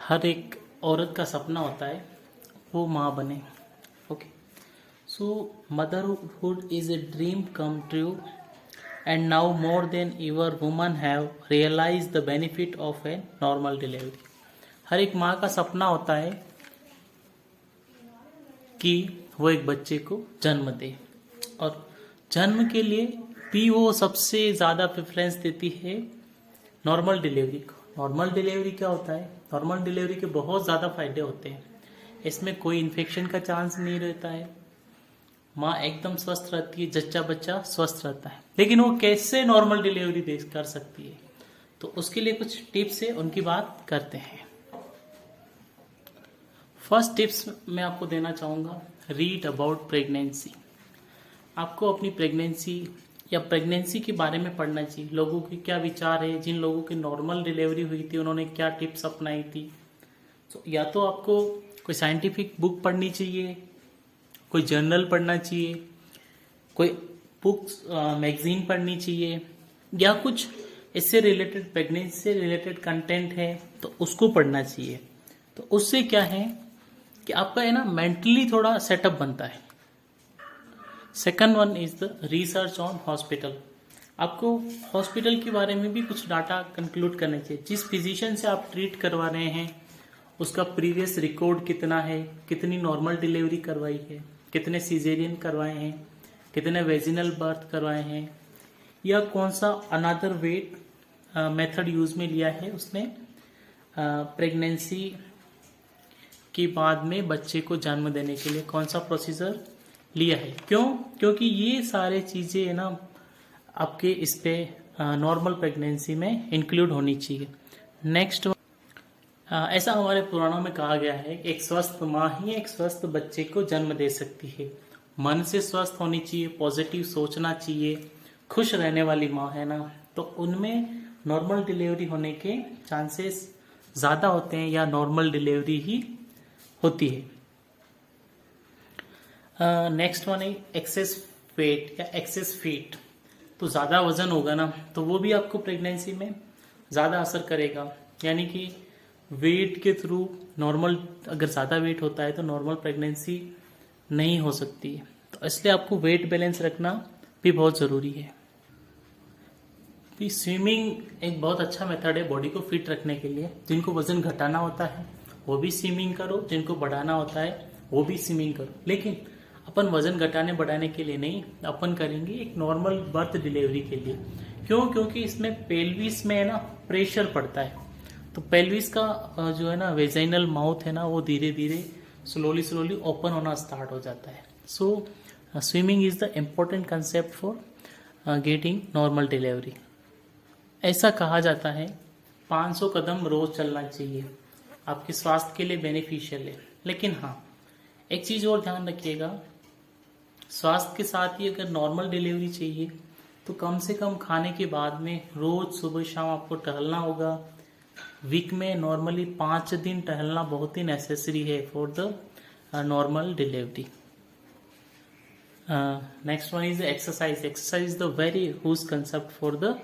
हर एक औरत का सपना होता है वो माँ बने. Okay, so motherhood is a dream come true and now more than ever women have realized the benefit of a normal delivery. हर एक माँ का सपना होता है कि वो एक बच्चे को जन्म दे, और जन्म के लिए भी वो सबसे ज़्यादा प्रेफरेंस देती है नॉर्मल डिलीवरी को. नॉर्मल डिलीवरी क्या होता है? नॉर्मल डिलीवरी के बहुत ज़्यादा फायदे होते हैं. इसमें कोई इन्फेक्शन का चांस नहीं रहता है, माँ एकदम स्वस्थ रहती है, जच्चा बच्चा स्वस्थ रहता है. लेकिन वो कैसे नॉर्मल डिलीवरी दे कर सकती है, तो उसके लिए कुछ टिप्स है, उनकी बात करते हैं. फर्स्ट टिप्स मैं आपको देना चाहूँगा, रीड अबाउट प्रेगनेंसी. आपको अपनी प्रेगनेंसी या प्रेगनेंसी के बारे में पढ़ना चाहिए. लोगों के क्या विचार है, जिन लोगों की नॉर्मल डिलीवरी हुई थी उन्होंने क्या टिप्स अपनाई थी. तो या तो आपको कोई साइंटिफिक बुक पढ़नी चाहिए, कोई जर्नल पढ़ना चाहिए, कोई बुक्स मैगजीन पढ़नी चाहिए, या कुछ इससे रिलेटेड प्रेगनेंसी से रिलेटेड कंटेंट है तो उसको पढ़ना चाहिए. तो उससे क्या है कि आपका है ना मेंटली थोड़ा सेटअप बनता है. Second one is the research on hospital. आपको हॉस्पिटल के बारे में भी कुछ डाटा कंक्लूड करना चाहिए. जिस फिजिशियन से आप ट्रीट करवा रहे हैं उसका प्रीवियस रिकॉर्ड कितना है, कितनी नॉर्मल डिलीवरी करवाई है, कितने सीजेरियन करवाए हैं, कितने वेजिनल बर्थ करवाए हैं, या कौन सा अनदर वेट मेथड यूज में लिया है उसने प्रेगनेंसी के बाद में बच्चे को जन्म देने के लिए कौन सा प्रोसीजर लिया है. क्योंकि ये सारे चीज़ें है ना आपके इस पे नॉर्मल प्रेगनेंसी में इंक्लूड होनी चाहिए. नेक्स्ट, ऐसा हमारे पुराणों में कहा गया है, एक स्वस्थ माँ ही एक स्वस्थ बच्चे को जन्म दे सकती है. मन से स्वस्थ होनी चाहिए, पॉजिटिव सोचना चाहिए, खुश रहने वाली माँ है ना, तो उनमें नॉर्मल डिलीवरी होने के चांसेस ज़्यादा होते हैं, या नॉर्मल डिलीवरी ही होती है. नेक्स्ट वन है एक्सेस वेट या एक्सेस फीट. तो ज़्यादा वजन होगा ना तो वो भी आपको प्रेगनेंसी में ज़्यादा असर करेगा. यानी कि वेट के थ्रू नॉर्मल, अगर ज़्यादा वेट होता है तो नॉर्मल प्रेगनेंसी नहीं हो सकती है. तो इसलिए आपको वेट बैलेंस रखना भी बहुत ज़रूरी है. स्विमिंग एक बहुत अच्छा मेथड है बॉडी को फिट रखने के लिए. जिनको वजन घटाना होता है वो भी स्विमिंग करो, जिनको बढ़ाना होता है वो भी स्विमिंग करो. लेकिन अपन वजन घटाने बढ़ाने के लिए नहीं, अपन करेंगे एक नॉर्मल बर्थ डिलीवरी के लिए. क्योंकि इसमें पेल्विस में है ना प्रेशर पड़ता है. तो पेल्विस का जो है ना वेजाइनल माउथ है ना, वो धीरे धीरे स्लोली ओपन होना स्टार्ट हो जाता है. So swimming is the important concept for getting normal delivery. ऐसा कहा जाता है 500 कदम रोज चलना चाहिए, आपके स्वास्थ्य के लिए बेनिफिशियल है. लेकिन हाँ, एक चीज़ और ध्यान रखिएगा, स्वास्थ्य के साथ ही अगर नॉर्मल डिलीवरी चाहिए तो कम से कम खाने के बाद में रोज सुबह शाम आपको टहलना होगा. वीक में नॉर्मली 5 दिन टहलना बहुत ही नेसेसरी है for the normal delivery. Next one is exercise. Exercise is the very huge concept for the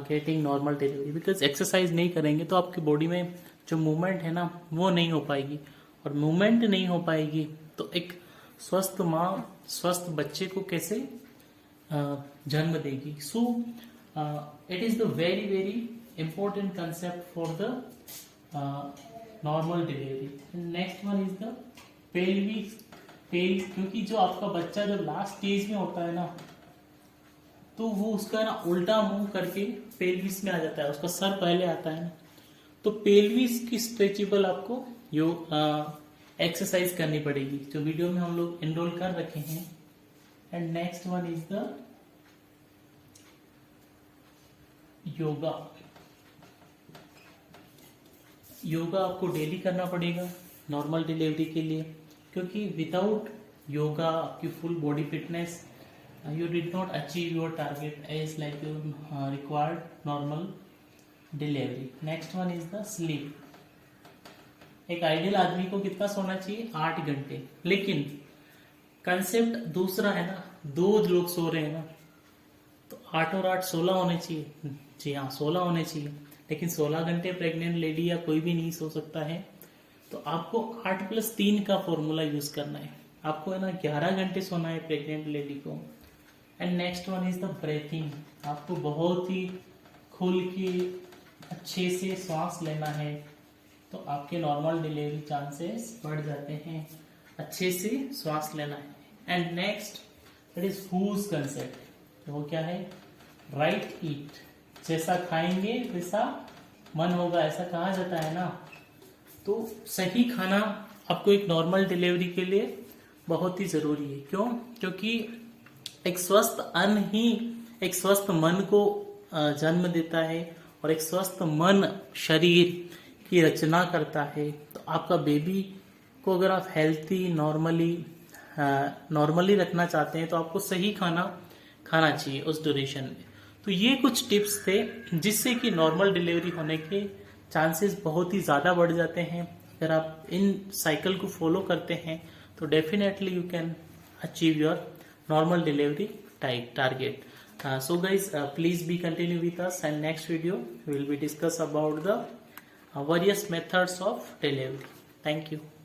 getting normal delivery. Because exercise नहीं करेंगे तो आपकी बॉडी में जो मूवमेंट है ना वो नहीं हो पाएगी, और मूवमेंट नहीं हो पाएगी तो एक स्वस्थ माँ स्वस्थ बच्चे को कैसे जन्म देगी. So it is the very very important concept for the normal delivery. Next one is the pelvic. क्योंकि जो आपका बच्चा जब लास्ट स्टेज में होता है ना तो वो उसका ना उल्टा मुंह करके पेल्विस में आ जाता है, उसका सर पहले आता है ना. तो पेल्विस की स्ट्रेचेबल आपको एक्सरसाइज करनी पड़ेगी, जो वीडियो में हम लोग एनरोल कर रखे हैं. And next one is the yoga. Yoga आपको डेली करना पड़ेगा नॉर्मल डिलीवरी के लिए, क्योंकि विदाउट योगा आपकी full body fitness you did not achieve your target as like your required normal delivery. Next one is the sleep. एक आइडियल आदमी को कितना सोना चाहिए? 8 घंटे. लेकिन कंसेप्ट दूसरा है ना, 2 लोग सो रहे हैं ना, तो 8 और 8 16 होने चाहिए. जी हाँ, 16 होने चाहिए. लेकिन 16 घंटे प्रेग्नेंट लेडी या कोई भी नहीं सो सकता है। तो आपको 8+3 का फॉर्मूला यूज करना है। आपको है ना 11 घंटे सोना है प्रेग्नेंट लेडी को। And next one is the breathing. आपको बहुत ही खुल के अच्छे से सांस लेना है, तो आपके नॉर्मल डिलीवरी चांसेस बढ़ जाते हैं। अच्छे से सांस लेना है। And next that is huge concept. वो क्या है? Right eat. जैसा खाएंगे वैसा मन होगा, ऐसा कहा जाता है ना। तो सही खाना आपको एक नॉर्मल डिलीवरी के लिए बहुत ही जरूरी है। क्यों? क्योंकि एक स्वस्थ अन्न ही एक स्वस्थ मन को जन्म देता है, और एक स्वस्थ मन शरीर की रचना करता है। तो आपका बेबी को अगर आप हेल्थी नॉर्मली रखना चाहते हैं तो आपको सही खाना खाना चाहिए उस ड्यूरेशन में। तो ये कुछ टिप्स थे जिससे कि नॉर्मल डिलीवरी होने के चांसेस बहुत ही ज़्यादा बढ़ जाते हैं। अगर आप इन साइकिल को फॉलो करते हैं तो definitely you can achieve your normal delivery target. So guys, please be continue with us, and next video we will be discuss about the various methods of delivery. Thank you.